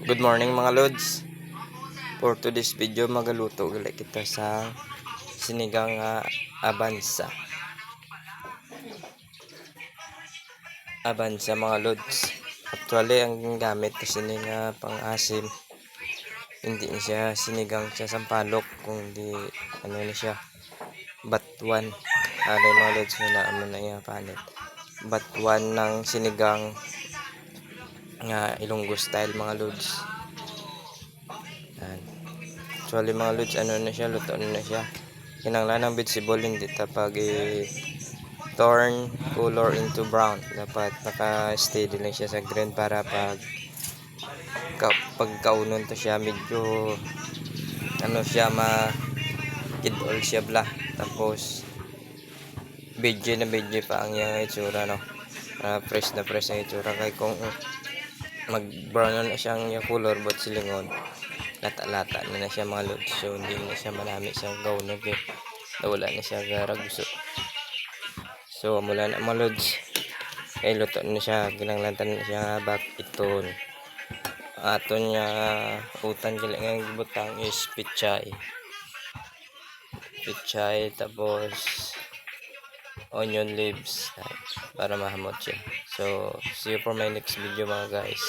Good morning mga lods. For today's video magaluto gali kita sa sinigang abansa. Abansa mga lods. Actually ang gamit kasi nga pang-asim. Hindi na siya sinigang siya sampalok kundi ano na siya batuan. Ano mga lods na naman na iya panit. Batuan ng sinigang nga Ilonggo style mga lods. Yan. Actually mga lods, ano na siya, luto na siya. Kinanglan ng vegetable hindi tapag turn color into brown. Dapat naka-steady lang siya sa green para pagkaunon to siya medyo ano siya kidol siya bla. Tapos veggie na veggie pa ang yung itsura no. Fresh na fresh ang itsura kay kung mag-brown na siyang yung color but silingon lata-lata na siya mga lods. So hindi na siya marami siyang gawnog wala na siya garaguso. So mula na mga lods ay luto na siya, ginanglantan na siya bak iton aton niya utan gali nga butang is pichay tapos onion leaves para mahamot siya. So see you for my next video mga guys.